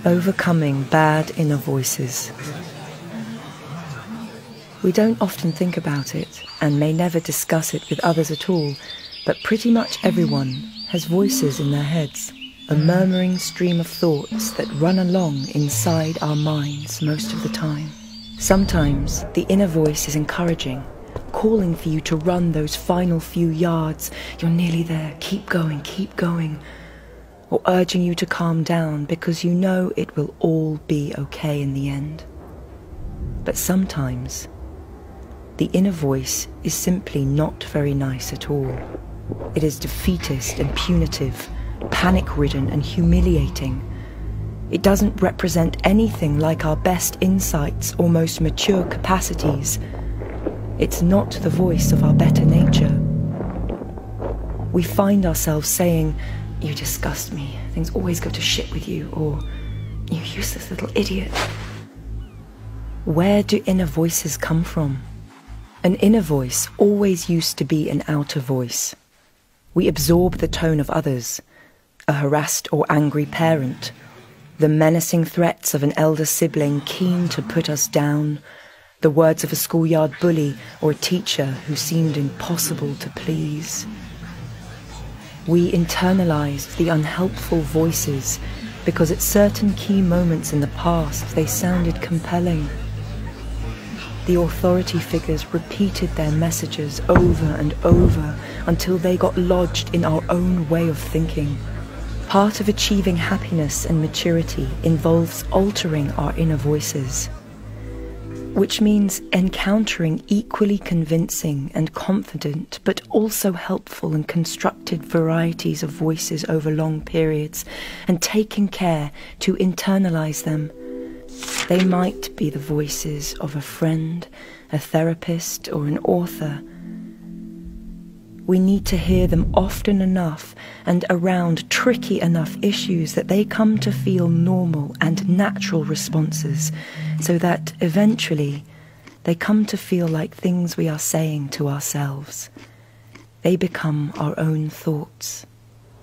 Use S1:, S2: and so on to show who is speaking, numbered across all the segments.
S1: Overcoming bad inner voices. We don't often think about it, and may never discuss it with others at all, but pretty much everyone has voices in their heads, a murmuring stream of thoughts that run along inside our minds most of the time. Sometimes the inner voice is encouraging, calling for you to run those final few yards. You're nearly there, keep going, or urging you to calm down because you know it will all be okay in the end. But sometimes the inner voice is simply not very nice at all. It is defeatist and punitive, panic-ridden and humiliating. It doesn't represent anything like our best insights or most mature capacities. It's not the voice of our better nature. We find ourselves saying, "You disgust me, things always go to shit with you," or "You useless little idiot." Where do inner voices come from? An inner voice always used to be an outer voice. We absorb the tone of others, a harassed or angry parent, the menacing threats of an elder sibling keen to put us down, the words of a schoolyard bully or a teacher who seemed impossible to please. We internalized the unhelpful voices because at certain key moments in the past they sounded compelling. The authority figures repeated their messages over and over until they got lodged in our own way of thinking. Part of achieving happiness and maturity involves altering our inner voices, which means encountering equally convincing and confident, but also helpful and constructed varieties of voices over long periods, and taking care to internalize them. They might be the voices of a friend, a therapist, or an author. We need to hear them often enough and around tricky enough issues that they come to feel normal and natural responses, so that eventually they come to feel like things we are saying to ourselves. They become our own thoughts.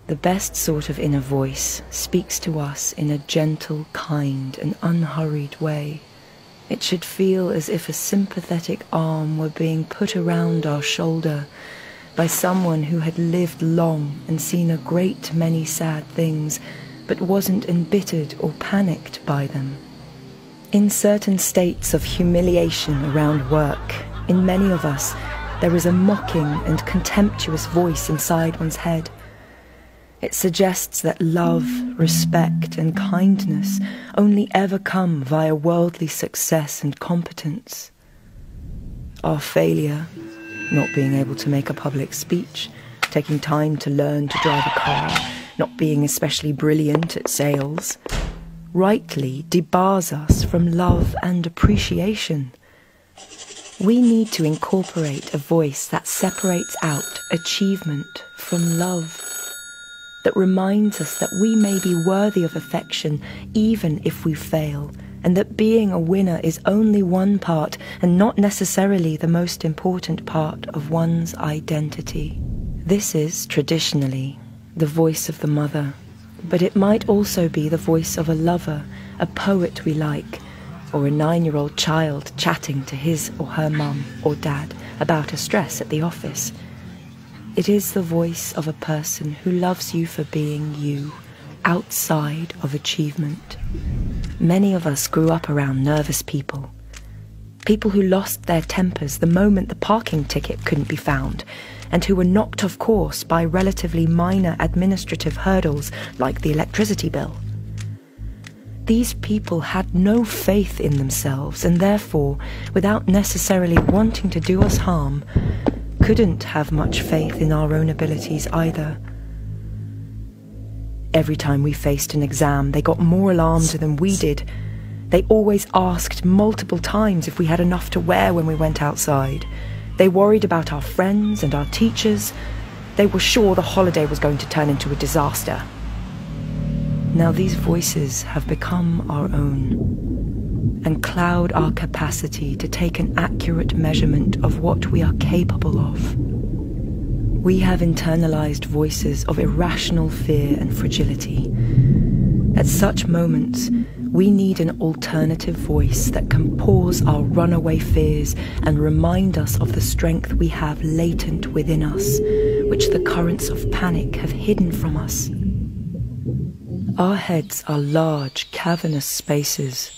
S1: The best sort of inner voice speaks to us in a gentle, kind, and unhurried way. It should feel as if a sympathetic arm were being put around our shoulder by someone who had lived long and seen a great many sad things, but wasn't embittered or panicked by them. In certain states of humiliation around work, in many of us, there is a mocking and contemptuous voice inside one's head. It suggests that love, respect, and kindness only ever come via worldly success and competence. Our failure, not being able to make a public speech, taking time to learn to drive a car, not being especially brilliant at sales, rightly debars us from love and appreciation. We need to incorporate a voice that separates out achievement from love, that reminds us that we may be worthy of affection even if we fail, and that being a winner is only one part and not necessarily the most important part of one's identity. This is, traditionally, the voice of the mother, but it might also be the voice of a lover, a poet we like, or a 9-year-old child chatting to his or her mum or dad about a stress at the office. It is the voice of a person who loves you for being you, outside of achievement. Many of us grew up around nervous people. People who lost their tempers the moment the parking ticket couldn't be found, and who were knocked off course by relatively minor administrative hurdles like the electricity bill. These people had no faith in themselves, and therefore, without necessarily wanting to do us harm, couldn't have much faith in our own abilities either. Every time we faced an exam, they got more alarmed than we did. They always asked multiple times if we had enough to wear when we went outside. They worried about our friends and our teachers. They were sure the holiday was going to turn into a disaster. Now these voices have become our own and cloud our capacity to take an accurate measurement of what we are capable of. We have internalized voices of irrational fear and fragility. At such moments, we need an alternative voice that can pause our runaway fears and remind us of the strength we have latent within us, which the currents of panic have hidden from us. Our heads are large, cavernous spaces.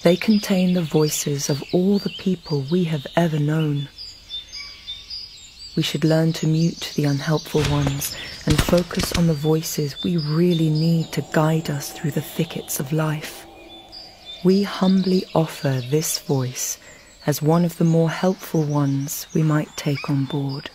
S1: They contain the voices of all the people we have ever known. We should learn to mute the unhelpful ones and focus on the voices we really need to guide us through the thickets of life. We humbly offer this voice as one of the more helpful ones we might take on board.